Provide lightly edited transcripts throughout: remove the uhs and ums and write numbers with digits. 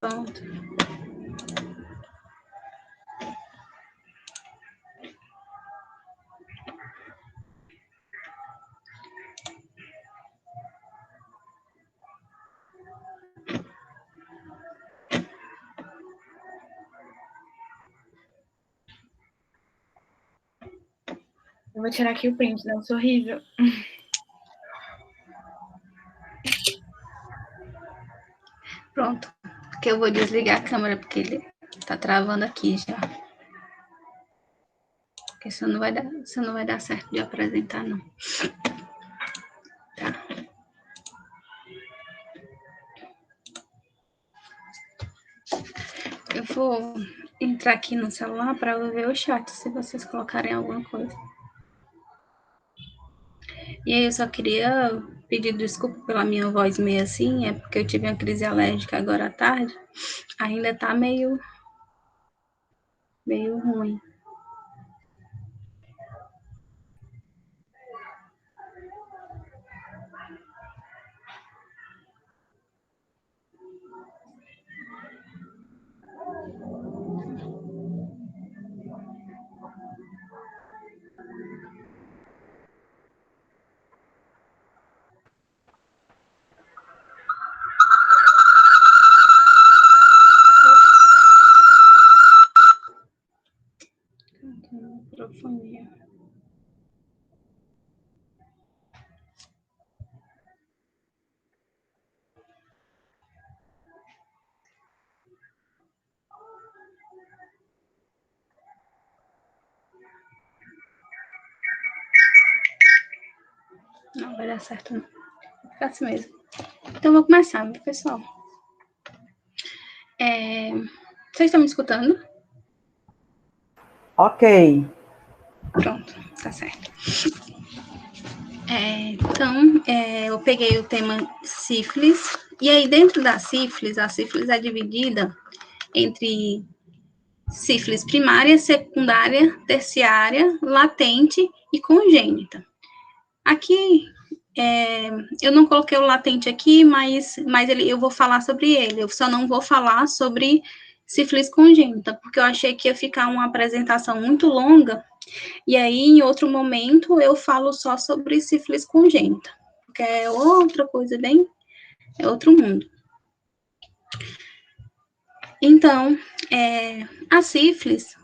Pronto. Eu vou tirar aqui o print, não, isso é horrível. Pronto, porque eu vou desligar a câmera, porque ele tá travando aqui já. Porque isso não vai dar certo de apresentar, não. Tá. Eu vou entrar aqui no celular para eu ver o chat, se vocês colocarem alguma coisa. E aí eu só queria pedir desculpa pela minha voz meio assim, é porque eu tive uma crise alérgica agora à tarde. Ainda tá meio ruim. Microfonia. Não vai dar certo, não. Vai ficar assim mesmo. Então, vou começar, meu pessoal. Vocês estão me escutando? Ok. Pronto, tá certo. Então, eu peguei o tema sífilis, e aí dentro da sífilis, a sífilis é dividida entre sífilis primária, secundária, terciária, latente e congênita. Aqui, eu não coloquei o latente aqui, mas eu vou falar sobre ele. Eu só não vou falar sobre sífilis congênita, porque eu achei que ia ficar uma apresentação muito longa, e aí, em outro momento, eu falo só sobre sífilis congênita, porque é outra coisa é outro mundo. Então, a sífilis,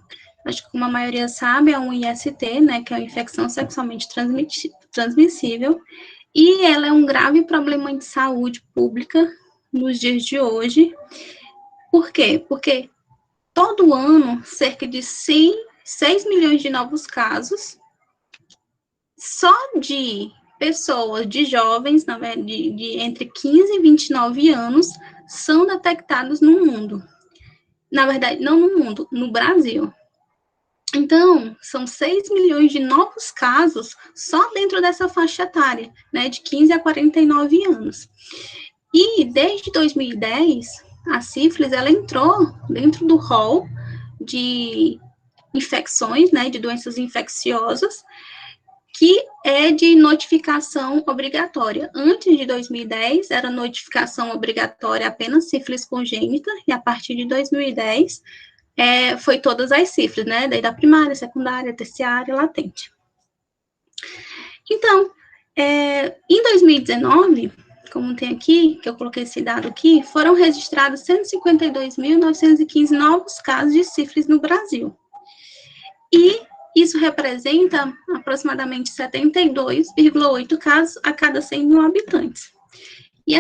acho que como a maioria sabe, é um IST, né, que é uma infecção sexualmente transmissível, e ela é um grave problema de saúde pública nos dias de hoje. Por quê? Porque todo ano, cerca de 6 milhões de novos casos, só de pessoas, de jovens, de entre 15 e 29 anos, são detectados no mundo. Na verdade, não no mundo, no Brasil. Então, são 6 milhões de novos casos só dentro dessa faixa etária, né, de 15 a 49 anos. E desde 2010, a sífilis, ela entrou dentro do rol de infecções, né, de doenças infecciosas, que é de notificação obrigatória. Antes de 2010, era notificação obrigatória apenas sífilis congênita, e a partir de 2010, foi todas as sífilis, né? Desde a primária, secundária, terciária, latente. Então, em 2019, como tem aqui, que eu coloquei esse dado aqui, foram registrados 152.915 novos casos de sífilis no Brasil. E isso representa aproximadamente 72,8 casos a cada 100 mil habitantes. E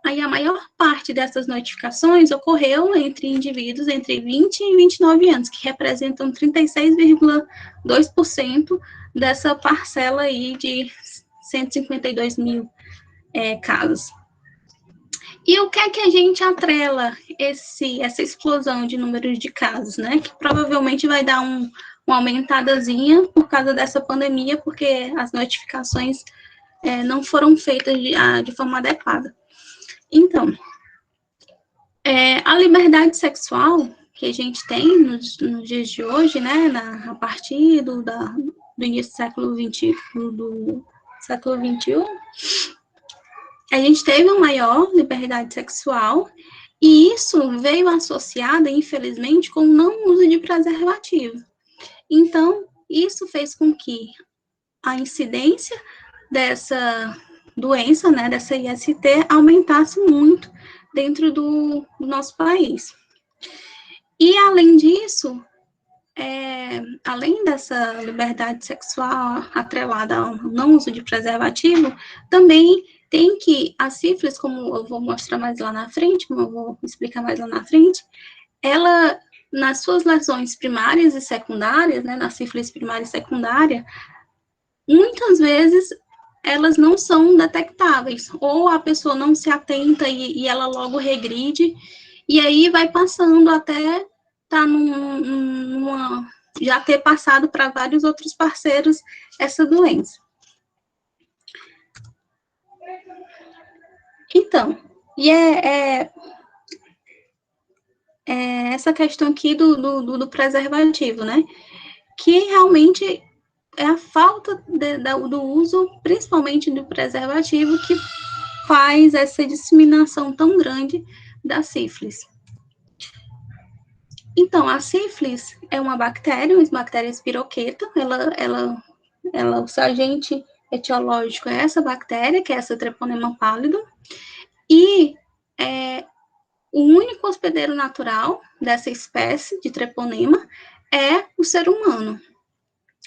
aí a maior parte dessas notificações ocorreu entre indivíduos entre 20 e 29 anos, que representam 36,2% dessa parcela aí de 152 mil casos. E o que é que a gente atrela essa explosão de números de casos, né? Que provavelmente vai dar uma aumentadazinha por causa dessa pandemia, porque as notificações não foram feitas de forma adequada. Então, a liberdade sexual que a gente tem nos dias de hoje, né, a partir do início do século XXI, a gente teve uma maior liberdade sexual, E isso veio associado, infelizmente, com o não uso de preservativo. Então, isso fez com que a incidência dessa doença, né, dessa IST, aumentasse muito dentro do nosso país. E, além disso, além dessa liberdade sexual atrelada ao não uso de preservativo, também tem que a sífilis, como eu vou mostrar mais lá na frente, como eu vou explicar mais lá na frente, ela, nas suas lesões primárias e secundárias, né, na sífilis primária e secundária, muitas vezes elas não são detectáveis, ou a pessoa não se atenta e ela logo regride, e aí vai passando até tá já ter passado para vários outros parceiros essa doença. Então, e essa questão aqui do preservativo, né? Que realmente é a falta do uso, principalmente do preservativo, que faz essa disseminação tão grande da sífilis. Então, a sífilis é uma bactéria espiroqueta, o seu agente etiológico é essa bactéria, que é essa Treponema pallidum, e o único hospedeiro natural dessa espécie de treponema é o ser humano,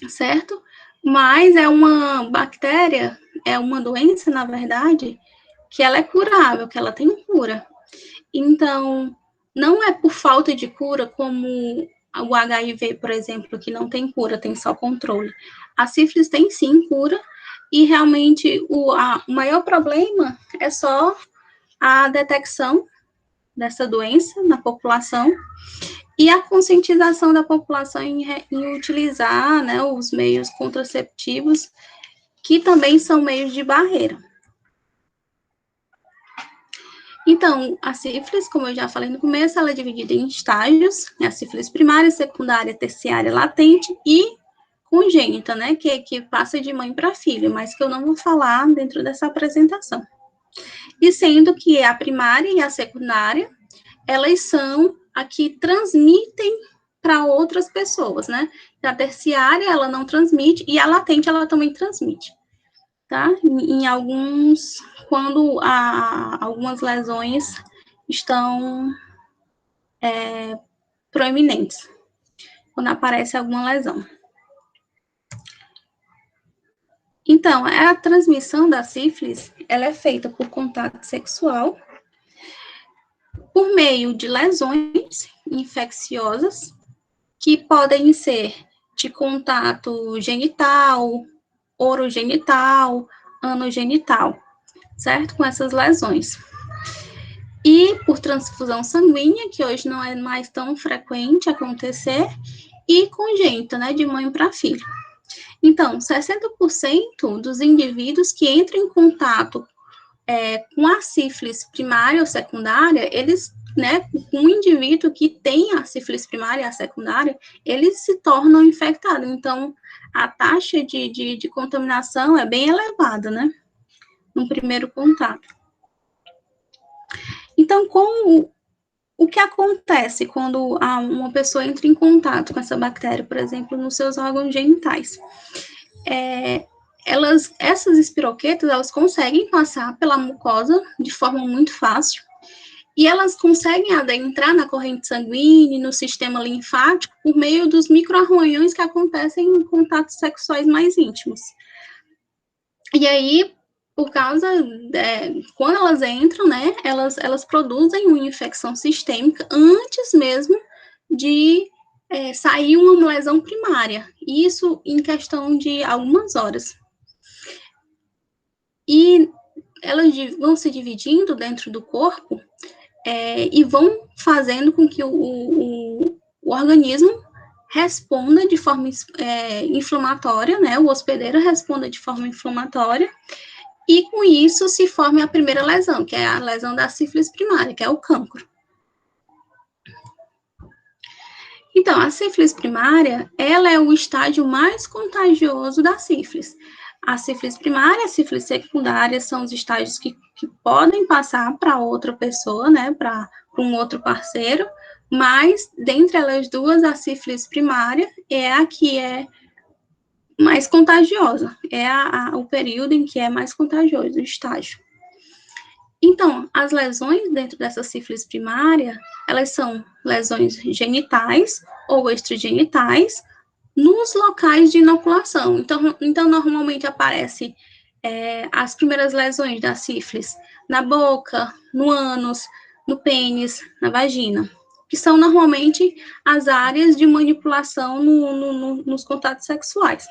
certo? Mas é uma bactéria, é uma doença, na verdade, que ela é curável, que ela tem cura. Então, não é por falta de cura como o HIV, por exemplo, que não tem cura, tem só controle. A sífilis tem sim cura, e realmente o maior problema é só a detecção dessa doença na população e a conscientização da população em utilizar, né, os meios contraceptivos, que também são meios de barreira. Então, a sífilis, como eu já falei no começo, ela é dividida em estágios, né, a sífilis primária, secundária, terciária, latente e congênita, né, que passa de mãe para filho, mas que eu não vou falar dentro dessa apresentação. E sendo que a primária e a secundária, elas são a que transmitem para outras pessoas, né? A terciária, ela não transmite, e a latente, ela também transmite, tá? Em alguns, quando algumas lesões estão proeminentes, quando aparece alguma lesão. Então, a transmissão da sífilis, ela é feita por contato sexual, por meio de lesões infecciosas, que podem ser de contato genital, orogenital, anogenital, certo? Com essas lesões. E por transfusão sanguínea, que hoje não é mais tão frequente acontecer, e congênita, né, de mãe para filho. Então, 60% dos indivíduos que entram em contato com a sífilis primária ou secundária, eles, né, um indivíduo que tem a sífilis primária e a secundária, eles se tornam infectados. Então, a taxa de contaminação é bem elevada, né, no primeiro contato. Então, o que acontece quando uma pessoa entra em contato com essa bactéria, por exemplo, nos seus órgãos genitais? Essas espiroquetas, elas conseguem passar pela mucosa de forma muito fácil, e elas conseguem adentrar na corrente sanguínea, no sistema linfático, por meio dos microarranhões que acontecem em contatos sexuais mais íntimos. E aí, por causa, quando elas entram, né, elas produzem uma infecção sistêmica antes mesmo de sair uma lesão primária, isso em questão de algumas horas. E elas vão se dividindo dentro do corpo e vão fazendo com que o organismo responda de forma inflamatória, né? O hospedeiro responda de forma inflamatória, e com isso se forme a primeira lesão, que é a lesão da sífilis primária, que é o cancro. Então, a sífilis primária, ela é o estágio mais contagioso da sífilis. A sífilis primária e a sífilis secundária são os estágios que podem passar para outra pessoa, né, para para um outro parceiro, mas, dentre elas duas, a sífilis primária é a que é mais contagiosa, é o período em que é mais contagioso, o estágio. Então, as lesões dentro dessa sífilis primária, elas são lesões genitais ou extragenitais nos locais de inoculação. Então normalmente aparece as primeiras lesões da sífilis na boca, no ânus, no pênis, na vagina, que são normalmente as áreas de manipulação nos contatos sexuais.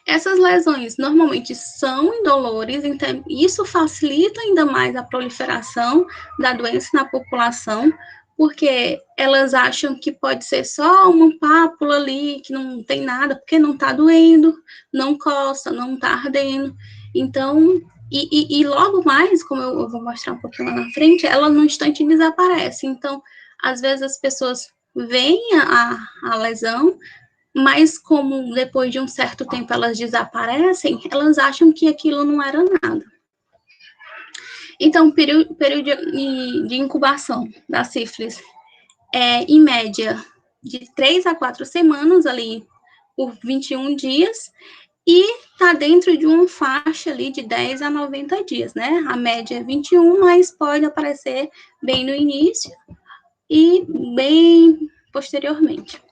Essas lesões normalmente são indolores, então isso facilita ainda mais a proliferação da doença na população, porque elas acham que pode ser só uma pápula ali, que não tem nada, porque não está doendo, não coça, não está ardendo. Então, e logo mais, como eu vou mostrar um pouquinho lá na frente, ela no instante desaparece. Então, às vezes as pessoas veem a lesão, mas como depois de um certo tempo elas desaparecem, elas acham que aquilo não era nada. Então, o período de incubação da sífilis é, em média, de 3 a 4 semanas, ali por 21 dias, e está dentro de uma faixa ali de 10 a 90 dias, né? A média é 21, mas pode aparecer bem no início e bem posteriormente.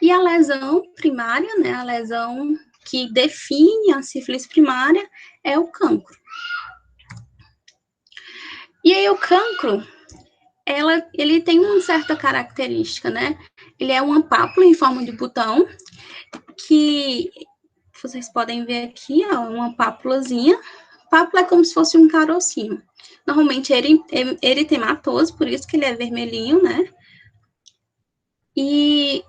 E a lesão primária, né, a lesão que define a sífilis primária é o cancro. E aí o cancro, ele tem uma certa característica, né? Ele é uma pápula em forma de botão, que vocês podem ver aqui, ó, uma pápulazinha. Pápula é como se fosse um carocinho. Normalmente é eritematoso, por isso que ele é vermelhinho, né? E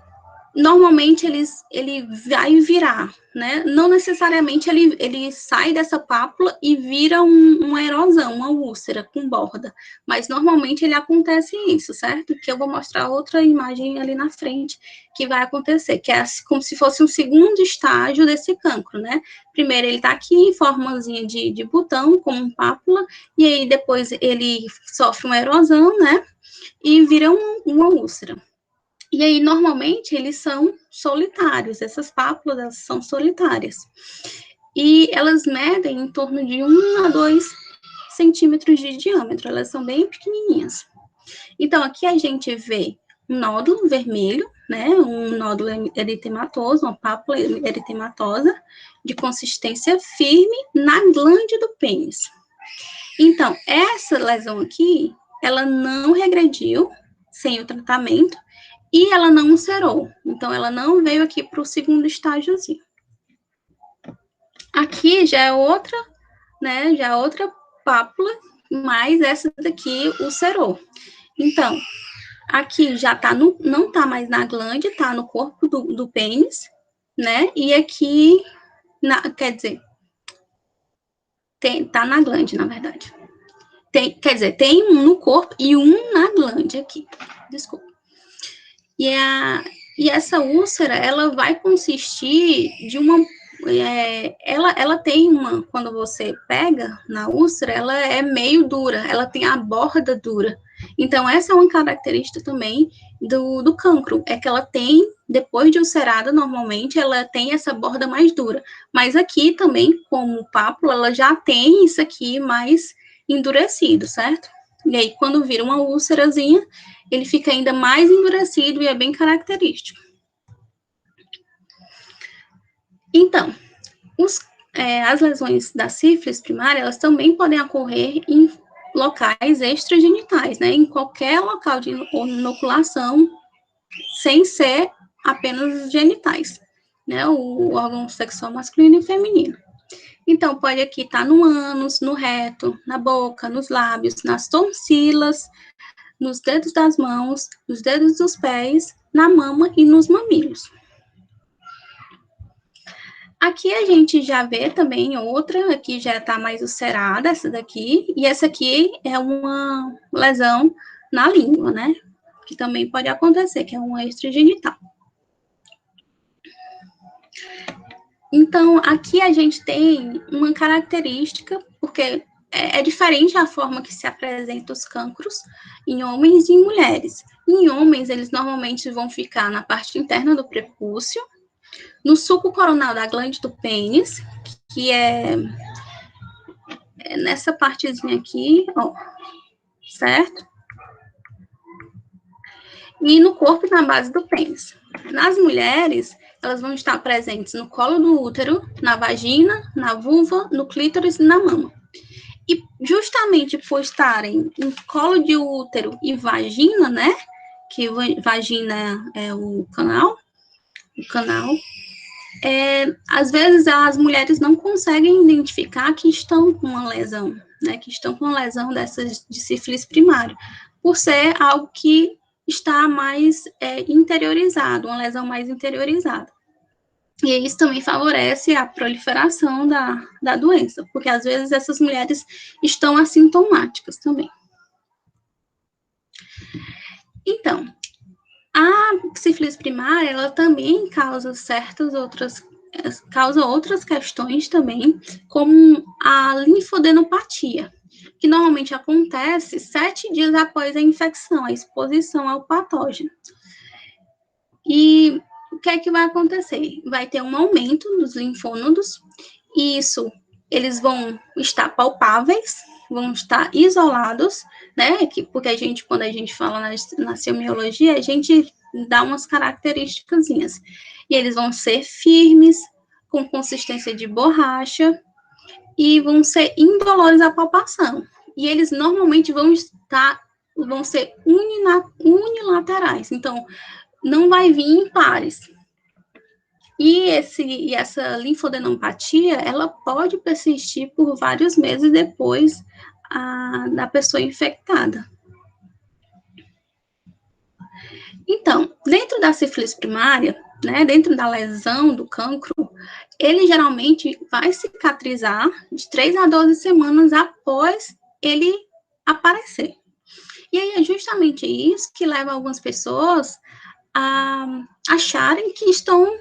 normalmente ele vai virar, né? Não necessariamente ele sai dessa pápula e vira uma erosão, uma úlcera com borda, mas normalmente ele acontece isso, certo? Que eu vou mostrar outra imagem ali na frente que vai acontecer, que é como se fosse um segundo estágio desse cancro, né? Primeiro ele tá aqui em formazinha de botão, como uma pápula, e aí depois ele sofre uma erosão, né? E vira uma úlcera. E aí, normalmente, eles são solitários, essas pápulas elas são solitárias. E elas medem em torno de 1 a 2 centímetros de diâmetro, elas são bem pequenininhas. Então, aqui a gente vê um nódulo vermelho, né, um nódulo eritematoso, uma pápula eritematosa, de consistência firme na glande do pênis. Então, essa lesão aqui, ela não regrediu sem o tratamento, e ela não ulcerou, então ela não veio aqui para o segundo estágiozinho. Aqui já é outra, né, já é outra pápula, mas essa daqui ulcerou. Então, aqui já tá não tá mais na glande, tá no corpo do pênis, né, e aqui, quer dizer, tá na glande, na verdade. Quer dizer, tem um no corpo e um na glande aqui, desculpa. E essa úlcera, ela vai consistir de uma... ela tem uma... Quando você pega na úlcera, ela é meio dura, ela tem a borda dura. Então, essa é uma característica também do cancro, é que ela tem, depois de ulcerada, normalmente, ela tem essa borda mais dura. Mas aqui também, como pápula, ela já tem isso aqui mais endurecido, certo? E aí, quando vira uma úlcerazinha, ele fica ainda mais endurecido e é bem característico. Então, as lesões da sífilis primária, elas também podem ocorrer em locais extragenitais, né? Em qualquer local de inoculação, sem ser apenas genitais, né? O órgão sexual masculino e feminino. Então, pode aqui estar no ânus, no reto, na boca, nos lábios, nas tonsilas, nos dedos das mãos, nos dedos dos pés, na mama e nos mamilos. Aqui a gente já vê também outra, aqui já está mais ulcerada, essa daqui, e essa aqui é uma lesão na língua, né? Que também pode acontecer, que é uma extragenital. Então, aqui a gente tem uma característica, porque é diferente a forma que se apresenta os cancros em homens e em mulheres. Em homens, eles normalmente vão ficar na parte interna do prepúcio, no sulco coronal da glândula do pênis, que é nessa partezinha aqui, ó, certo? E no corpo e na base do pênis. Nas mulheres, elas vão estar presentes no colo do útero, na vagina, na vulva, no clítoris e na mama. E justamente por estarem em colo de útero e vagina, né? Que vagina é o canal, às vezes as mulheres não conseguem identificar que estão com uma lesão, né? Que estão com uma lesão dessas de sífilis primária, por ser algo que está mais interiorizado, uma lesão mais interiorizada. E isso também favorece a proliferação da doença, porque às vezes essas mulheres estão assintomáticas também. Então, a sífilis primária, ela também causa outras questões também, como a linfodenopatia, que normalmente acontece 7 dias após a infecção, a exposição ao patógeno. E o que é que vai acontecer? Vai ter um aumento dos linfônodos, e isso, eles vão estar palpáveis, vão estar isolados, né? Porque quando a gente fala na semiologia, a gente dá umas características. E eles vão ser firmes, com consistência de borracha, e vão ser indolores à palpação. E eles normalmente vão ser unilaterais. Então, não vai vir em pares. E essa linfodenopatia, ela pode persistir por vários meses depois da pessoa infectada. Então, dentro da sífilis primária, né, dentro da lesão do cancro, ele geralmente vai cicatrizar de 3 a 12 semanas após ele aparecer. E aí é justamente isso que leva algumas pessoas a acharem que estão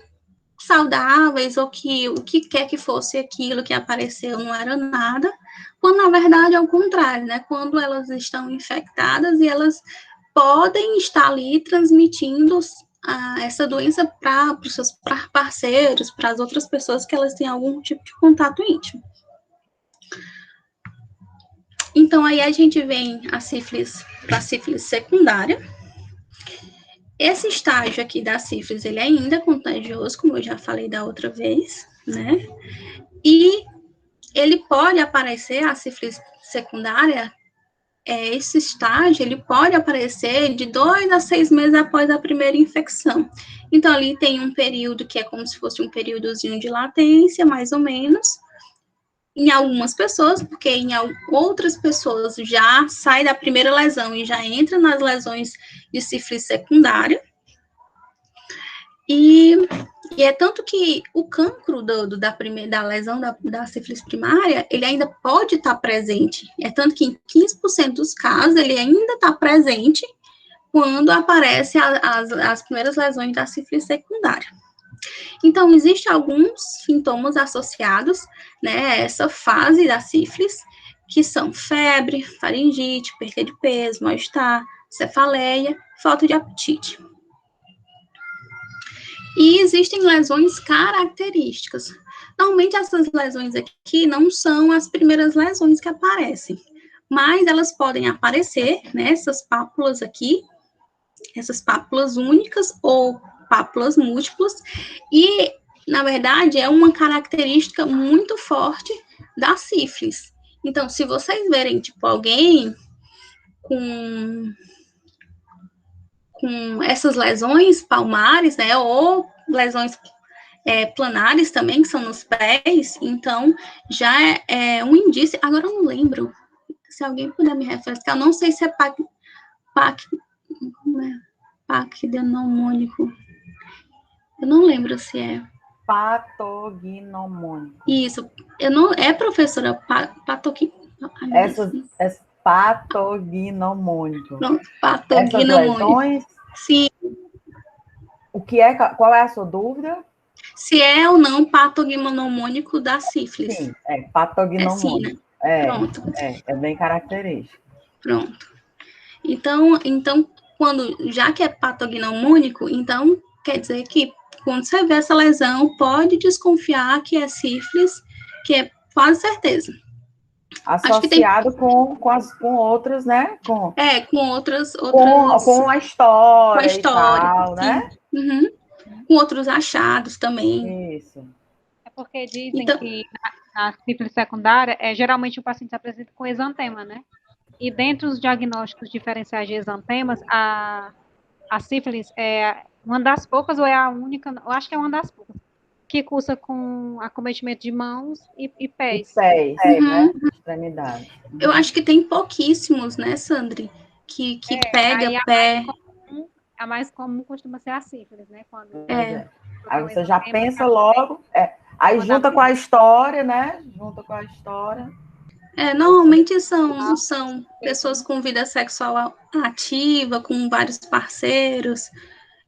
saudáveis, ou que o que quer que fosse aquilo que apareceu não era nada, quando na verdade é o contrário, né? Quando elas estão infectadas e elas podem estar ali transmitindo essa doença para os seus parceiros, para as outras pessoas que elas têm algum tipo de contato íntimo. Então, aí a gente vem para a sífilis secundária. Esse estágio aqui da sífilis, ele é ainda contagioso, como eu já falei da outra vez, né? E ele pode aparecer, a sífilis secundária, esse estágio, ele pode aparecer de 2 a 6 meses após a primeira infecção. Então, ali tem um período que é como se fosse um períodozinho de latência, mais ou menos, em algumas pessoas, porque em outras pessoas já sai da primeira lesão e já entra nas lesões de sífilis secundária. E é tanto que o cancro da lesão da sífilis primária, ele ainda pode estar presente. É tanto que em 15% dos casos, ele ainda está presente quando aparecem as primeiras lesões da sífilis secundária. Então, existem alguns sintomas associados, né, a essa fase da sífilis, que são febre, faringite, perda de peso, mal-estar, cefaleia, falta de apetite. E existem lesões características. Normalmente, essas lesões aqui não são as primeiras lesões que aparecem, mas elas podem aparecer, né, essas pápulas aqui, essas pápulas únicas ou pápulas múltiplas, e, na verdade, é uma característica muito forte da sífilis. Então, se vocês verem, tipo, alguém com essas lesões palmares, né, ou lesões planares também, que são nos pés, então, já é um indício. Agora eu não lembro, se alguém puder me refrescar, eu não sei se é pachydermônico. Eu não lembro se é. Patognomônico. Isso. Professora, É patognomônico. Pronto, patognomônico. Essas lesões, sim. Qual é a sua dúvida? Se é ou não patognomônico da sífilis. Sim, patognomônico. Sim, né? Pronto, É bem característico. pronto. Então, já que é patognomônico, então quer dizer que quando você vê essa lesão, pode desconfiar que é sífilis, que é quase certeza. Acho que tem Associado com outras, né? Com outras com a com a história e história, tal, sim. né? Uhum. Com outros achados também. Isso. É porque dizem Então, que na sífilis secundária, geralmente o paciente se apresenta com exantema, né? E dentre os diagnósticos diferenciais de exantemas, a sífilis é uma das poucas, ou é a única, eu acho que é uma das poucas, que cursa com acometimento de mãos e E pés. pés, né? uhum. Extremidade. Eu acho que tem pouquíssimos, né, Sandri? Que pega Aí pé. a mais comum costuma ser a sífilis, né? Quando Pois É, é. tem Aí um você já exantema que pensa logo, aí uma das junta com a história, né? Junta com a história. Você... normalmente são pessoas com vida sexual ativa, com vários parceiros,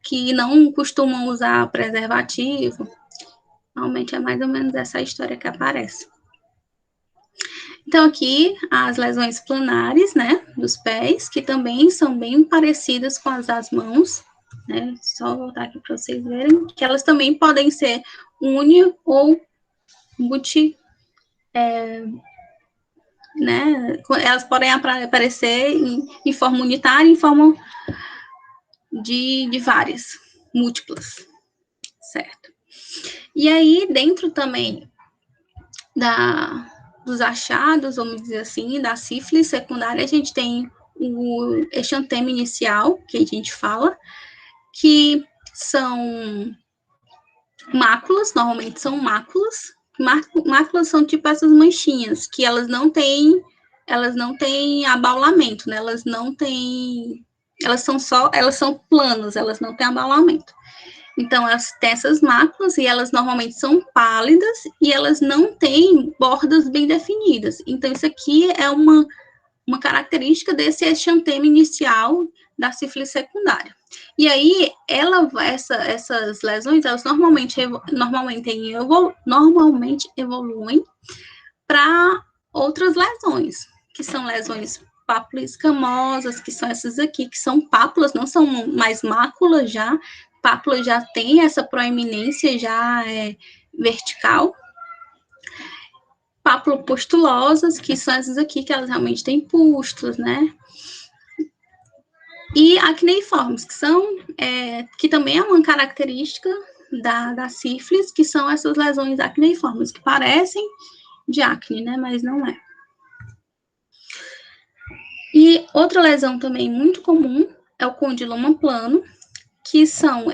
que não costumam usar preservativo. Normalmente é mais ou menos essa história que aparece. Então, aqui, as lesões planares, né, dos pés, que também são bem parecidas com as das mãos, né, só voltar aqui para vocês verem, que elas também podem ser uni ou multi, né, elas podem aparecer em forma unitária, em forma de várias, múltiplas, certo? E aí, dentro também dos achados, vamos dizer assim, da sífilis secundária, a gente tem o exantema inicial, que a gente fala, que são máculas, normalmente são máculas. Máculas são tipo essas manchinhas, que elas não têm abaulamento, né? Elas são planas, elas não têm abaulamento. Então, elas têm essas máculas e elas normalmente são pálidas e elas não têm bordas bem definidas. Então, isso aqui é uma característica desse exantema inicial da sífilis secundária. E aí, essas lesões, elas normalmente evoluem para outras lesões, que são lesões papulo-escamosas, que são essas aqui, que são pápulas, não são mais máculas já, pápula já tem essa proeminência já vertical. Papulopustulosas, que são essas aqui, que elas realmente têm pústulas, né? E acneiformes, que também é uma característica da sífilis, que são essas lesões acneiformes, que parecem de acne, né? Mas não é. E outra lesão também muito comum é o condiloma plano, que são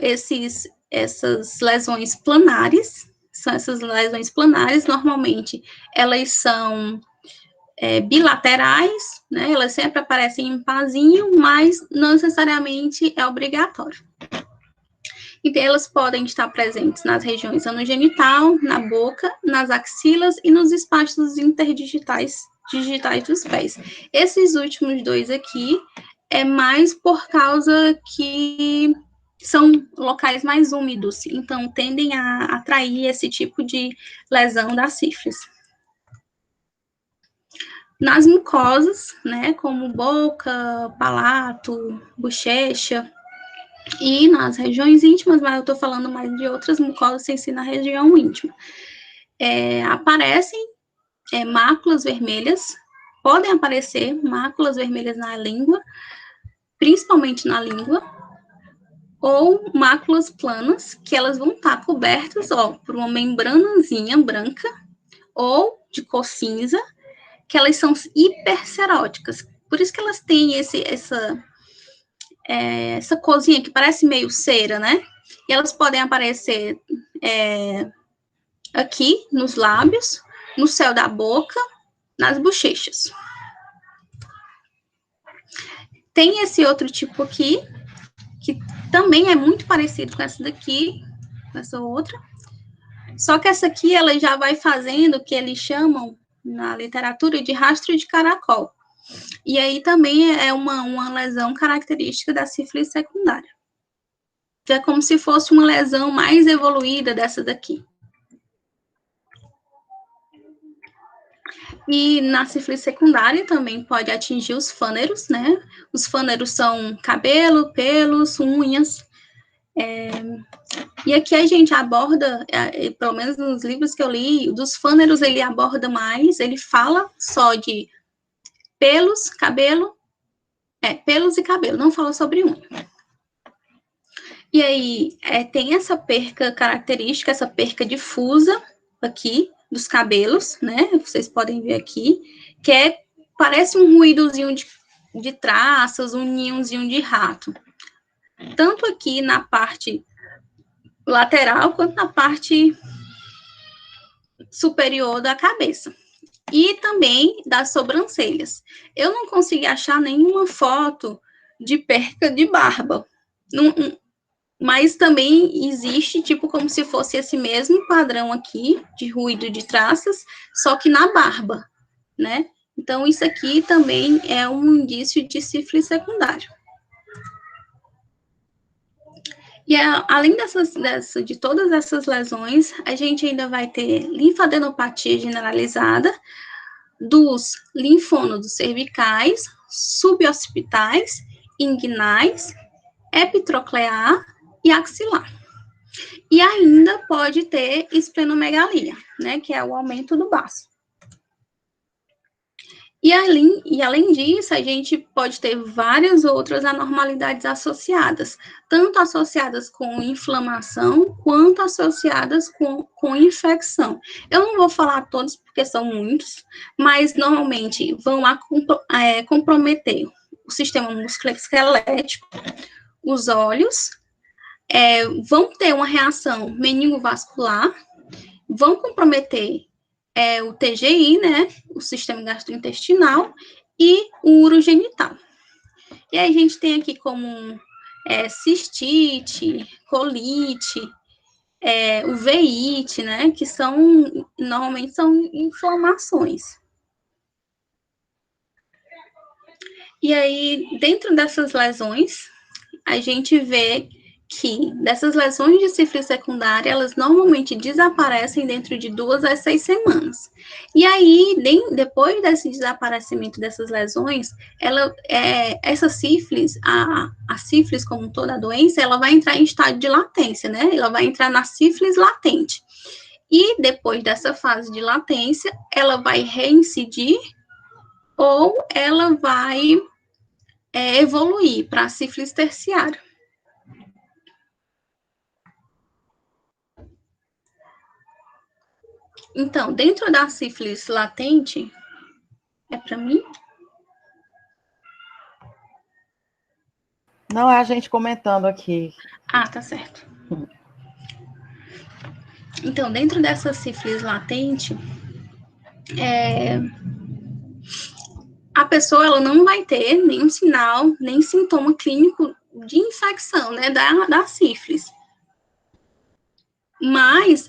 essas lesões planares. São essas lesões planares, normalmente elas são bilaterais, né? Elas sempre aparecem em pazinho, mas não necessariamente é obrigatório. Então, elas podem estar presentes nas regiões anogenital, na boca, nas axilas e nos espaços interdigitais dos pés. Esses últimos dois aqui é mais por causa que são locais mais úmidos, então tendem a atrair esse tipo de lesão da sífilis. Nas mucosas, né, como boca, palato, bochecha, e nas regiões íntimas, mas eu estou falando mais de outras mucosas sem ser na região íntima. Aparecem máculas vermelhas, podem aparecer máculas vermelhas na língua, principalmente na língua, ou máculas planas, que elas vão estar cobertas, por uma membranazinha branca, ou de cor cinza, que elas são hiperceróticas. Por isso que elas têm essa corzinha que parece meio cera, né? E elas podem aparecer aqui nos lábios, no céu da boca, nas bochechas. Tem esse outro tipo aqui, que também é muito parecido com essa daqui, com essa outra. Só que essa aqui, ela já vai fazendo o que eles chamam, na literatura, de rastro de caracol. E aí também é uma lesão característica da sífilis secundária. É como se fosse uma lesão mais evoluída dessa daqui. E na sífilis secundária também pode atingir os fâneros, né? Os fâneros são cabelo, pelos, unhas. E aqui a gente aborda, pelo menos nos livros que eu li, dos fâneros ele aborda mais, ele fala só de pelos, cabelo, pelos e cabelo, não fala sobre unha. E aí tem essa perca característica, essa perca difusa aqui dos cabelos, né? Vocês podem ver aqui, que parece um ruídozinho de traças, um ninhozinho de rato. Tanto aqui na parte lateral, quanto na parte superior da cabeça. E também das sobrancelhas. Eu não consegui achar nenhuma foto de perca de barba. Mas também existe, tipo, como se fosse esse mesmo padrão aqui, de ruído de traças, só que na barba, né? Então, isso aqui também é um indício de sífilis secundário. E além de todas essas lesões, a gente ainda vai ter linfadenopatia generalizada dos linfônodos cervicais, suboccipitais, inguinais, epitroclear e axilar. E ainda pode ter esplenomegalia, né, que é o aumento do baço. E além disso, a gente pode ter várias outras anormalidades associadas, tanto associadas com inflamação, quanto associadas com infecção. Eu não vou falar todos, porque são muitos, mas normalmente vão comprometer o sistema musculoesquelético, os olhos, vão ter uma reação meningovascular, vão comprometer o TGI, né, o sistema gastrointestinal, e o urogenital. E aí a gente tem aqui como cistite, colite, uveíte, né, que normalmente são inflamações. E aí, dentro dessas lesões, a gente vê que dessas lesões de sífilis secundária, elas normalmente desaparecem dentro de 2 a 6 semanas. E aí, depois desse desaparecimento dessas lesões, essa sífilis, a sífilis como toda a doença, ela vai entrar em estado de latência, né? Ela vai entrar na sífilis latente. E depois dessa fase de latência, ela vai reincidir ou ela vai evoluir para a sífilis terciária. Então, dentro da sífilis latente, é para mim? Não, é a gente comentando aqui. Ah, tá certo. Então, dentro dessa sífilis latente, a pessoa ela não vai ter nenhum sinal, nem sintoma clínico de infecção, né, da sífilis. Mas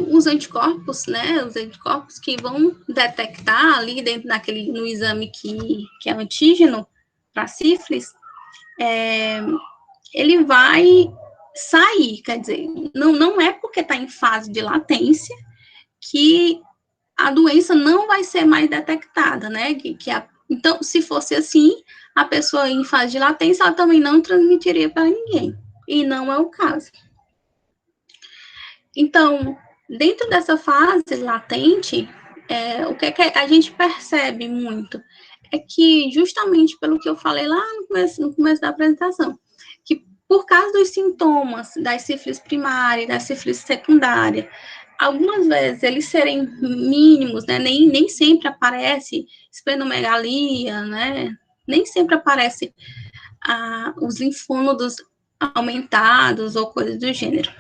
os anticorpos, né, os anticorpos que vão detectar ali dentro no exame que é antígeno para sífilis, ele vai sair, quer dizer, não é porque está em fase de latência que a doença não vai ser mais detectada, né? Então, se fosse assim, a pessoa em fase de latência, ela também não transmitiria para ninguém, e não é o caso. Então, dentro dessa fase latente, o que a gente percebe muito é que, justamente pelo que eu falei lá no começo da apresentação, que por causa dos sintomas da sífilis primária e da sífilis secundária, algumas vezes eles serem mínimos, né, nem sempre aparece esplenomegalia, né, nem sempre aparece os linfônodos aumentados ou coisas do gênero.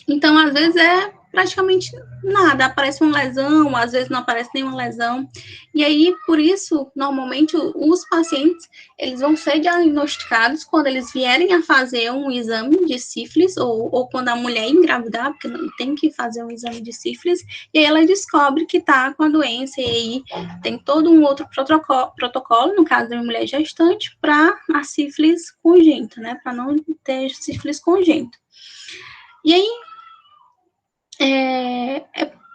Então, às vezes, praticamente nada, aparece uma lesão, às vezes não aparece nenhuma lesão, e aí, por isso, normalmente, os pacientes, eles vão ser diagnosticados quando eles vierem a fazer um exame de sífilis, ou quando a mulher engravidar, porque não tem que fazer um exame de sífilis, e aí ela descobre que está com a doença, e aí tem todo um outro protocolo, no caso da mulher gestante, para a sífilis congênita, né, para não ter sífilis congênita. E aí,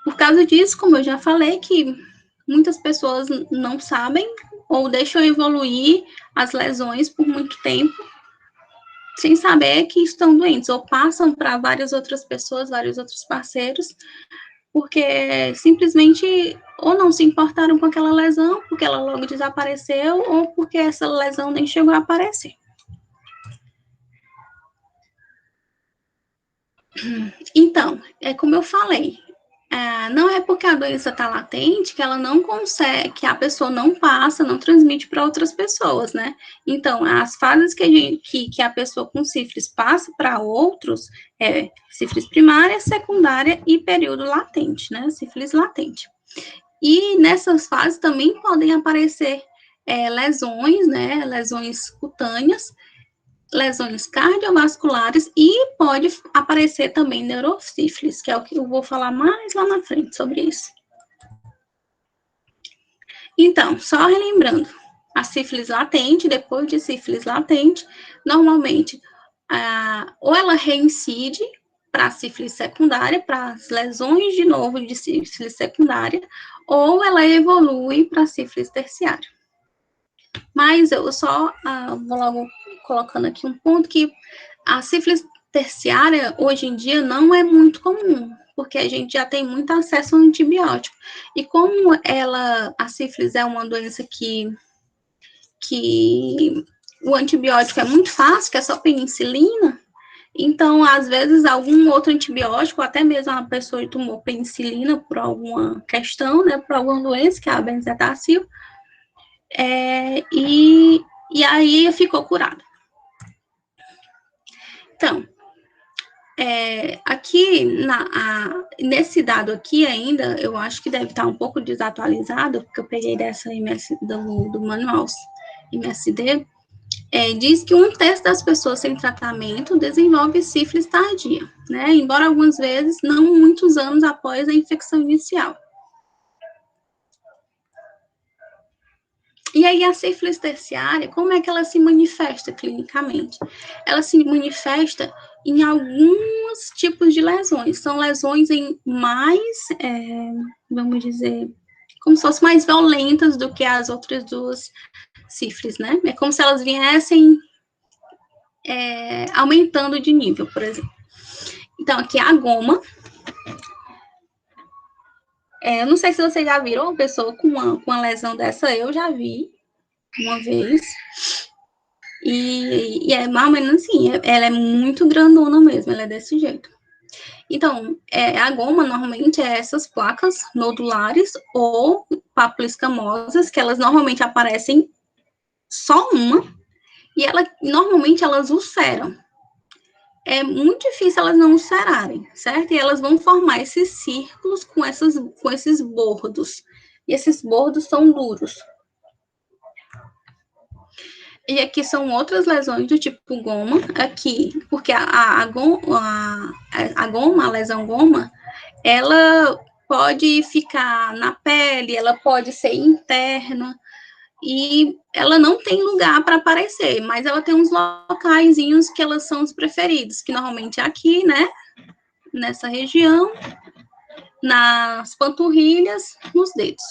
por causa disso, como eu já falei, que muitas pessoas não sabem ou deixam evoluir as lesões por muito tempo, sem saber que estão doentes, ou passam para várias outras pessoas, vários outros parceiros, porque simplesmente ou não se importaram com aquela lesão, porque ela logo desapareceu, ou porque essa lesão nem chegou a aparecer. Então, é como eu falei, não é porque a doença está latente que ela não consegue, que a pessoa não passa, não transmite para outras pessoas, né? Então, as fases que a pessoa com sífilis passa para outros é sífilis primária, secundária e período latente, né? Sífilis latente. E nessas fases também podem aparecer lesões, né? Lesões cutâneas, lesões cardiovasculares e pode aparecer também neurosífilis, que é o que eu vou falar mais lá na frente sobre isso. Então, só relembrando, a sífilis latente, depois de sífilis latente, normalmente, ou ela reincide para a sífilis secundária, para as lesões de novo de sífilis secundária, ou ela evolui para a sífilis terciária. Mas eu só vou logo colocando aqui um ponto que a sífilis terciária, hoje em dia, não é muito comum, porque a gente já tem muito acesso ao antibiótico. E como a sífilis é uma doença que o antibiótico é muito fácil, que é só penicilina, então, às vezes, algum outro antibiótico, até mesmo uma pessoa que tomou penicilina por alguma questão, né, por alguma doença, que é a benzetacil, e aí ficou curado. Então, aqui, nesse dado aqui ainda, eu acho que deve estar um pouco desatualizado, porque eu peguei dessa do manual MSD, diz que 1/3 das pessoas sem tratamento desenvolve sífilis tardia, né? Embora algumas vezes não muitos anos após a infecção inicial. E aí, a sífilis terciária, como é que ela se manifesta clinicamente? Ela se manifesta em alguns tipos de lesões. São lesões em mais, vamos dizer, como se fossem mais violentas do que as outras duas sífilis, né? É como se elas viessem aumentando de nível, por exemplo. Então, aqui a goma. Eu não sei se vocês já viram uma pessoa com uma lesão dessa, eu já vi uma vez. E é mais ou menos assim, ela é muito grandona mesmo, ela é desse jeito. Então, a goma, normalmente, é essas placas nodulares ou pápulas escamosas, que elas normalmente aparecem só uma, e normalmente elas ulceram. É muito difícil elas não ulcerarem, certo? E elas vão formar esses círculos com esses bordos. E esses bordos são duros. E aqui são outras lesões do tipo goma, aqui, porque a lesão goma, ela pode ficar na pele, ela pode ser interna, e ela não tem lugar para aparecer, mas ela tem uns locaizinhos que elas são os preferidos, que normalmente é aqui, né, nessa região, nas panturrilhas, nos dedos.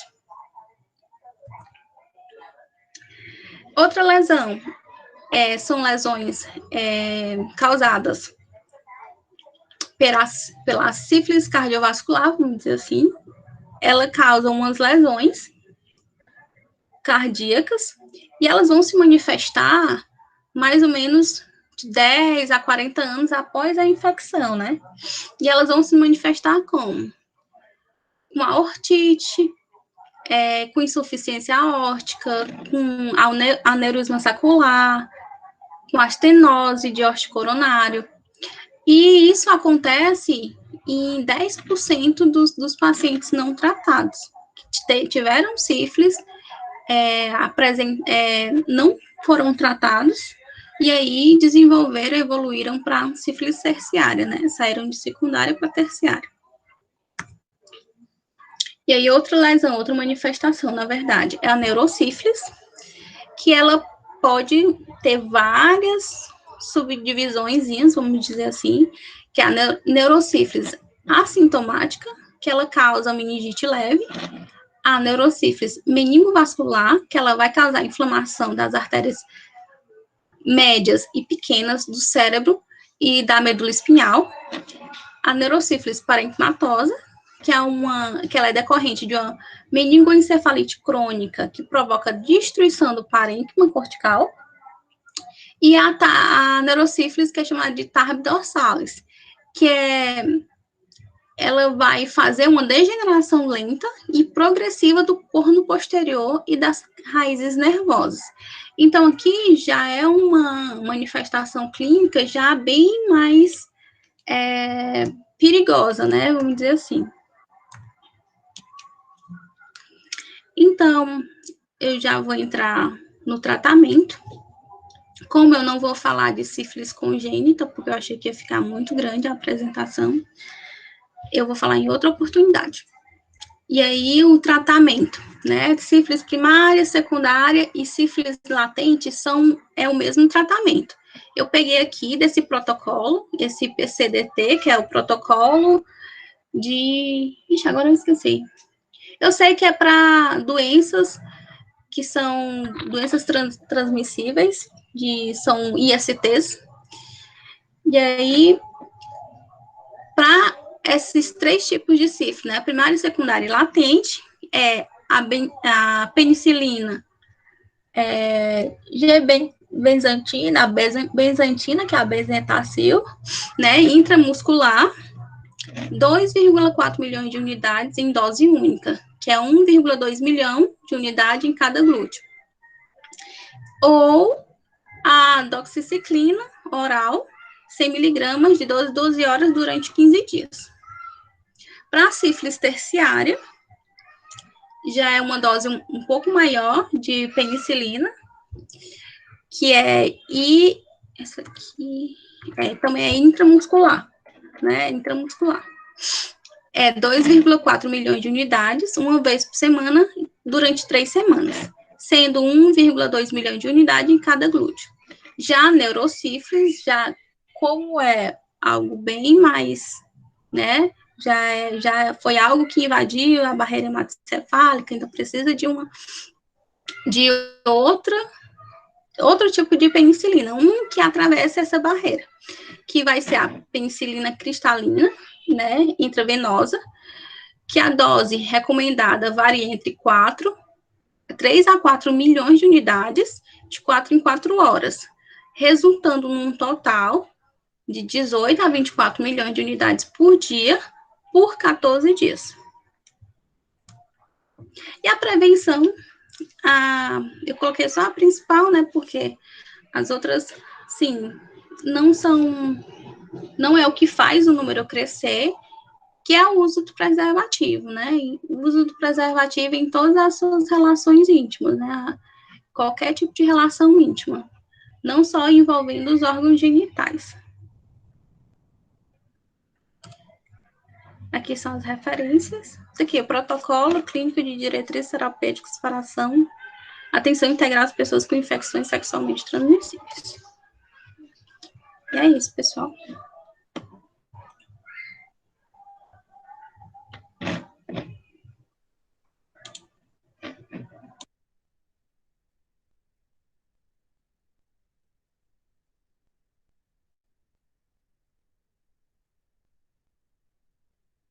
Outra lesão são lesões causadas pela sífilis cardiovascular, vamos dizer assim. Ela causa umas lesões cardíacas e elas vão se manifestar mais ou menos de 10 a 40 anos após a infecção, né? E elas vão se manifestar com uma aortite, com insuficiência aórtica, com aneurisma saccular, com astenose de aorte coronário. E isso acontece em 10% dos pacientes não tratados, que tiveram sífilis, não foram tratados, e aí evoluíram para sífilis terciária, né? Saíram de secundária para terciária. E aí, outra lesão, outra manifestação, na verdade, é a neurosífilis, que ela pode ter várias subdivisõezinhas, vamos dizer assim, que é a neurosífilis assintomática, que ela causa meningite leve, a neurosífilis meningovascular, que ela vai causar inflamação das artérias médias e pequenas do cérebro e da medula espinhal. A neurosífilis parenquimatosa, que ela é decorrente de uma meningoencefalite crônica que provoca destruição do parênquima cortical. E a neurosífilis, que é chamada de TARB dorsalis, que ela vai fazer uma degeneração lenta e progressiva do corno posterior e das raízes nervosas. Então, aqui já é uma manifestação clínica já bem mais perigosa, né? Vamos dizer assim. Então, eu já vou entrar no tratamento. Como eu não vou falar de sífilis congênita, porque eu achei que ia ficar muito grande a apresentação, eu vou falar em outra oportunidade. E aí, o tratamento, né? Sífilis primária, secundária e sífilis latente é o mesmo tratamento. Eu peguei aqui desse protocolo, esse PCDT, que é o protocolo de... Ixi, agora eu esqueci. Eu sei que é para doenças que são doenças transmissíveis, são ISTs. E aí, para esses 3 tipos de sífilis, né, primária, secundária e latente, a penicilina, G-benzantina, a benzantina, que é a benzetacil, né, intramuscular, 2,4 milhões de unidades em dose única, que é 1,2 milhão de unidade em cada glúteo. Ou a doxiciclina oral, 100 miligramas de 12 horas durante 15 dias. Para a sífilis terciária, já é uma dose um pouco maior de penicilina, que essa aqui também é intramuscular, né? Intramuscular. 2,4 milhões de unidades, uma vez por semana, durante 3 semanas, sendo 1,2 milhões de unidades em cada glúteo. Já a neurosífilis, como é algo bem mais, né, já foi algo que invadiu a barreira hematocefálica, então precisa de outro tipo de penicilina, que atravessa essa barreira, que vai ser a penicilina cristalina, né, intravenosa, que a dose recomendada varia entre 3 a 4 milhões de unidades, de 4 em 4 horas, resultando num total de 18 a 24 milhões de unidades por dia, por 14 dias. E a prevenção, eu coloquei só a principal, né, porque as outras, sim, não é o que faz o número crescer, que é o uso do preservativo, né, e o uso do preservativo em todas as suas relações íntimas, né, qualquer tipo de relação íntima, não só envolvendo os órgãos genitais. Aqui são as referências. Isso aqui é o protocolo clínico de diretrizes terapêuticas para atenção integral às pessoas com infecções sexualmente transmissíveis. E é isso, pessoal.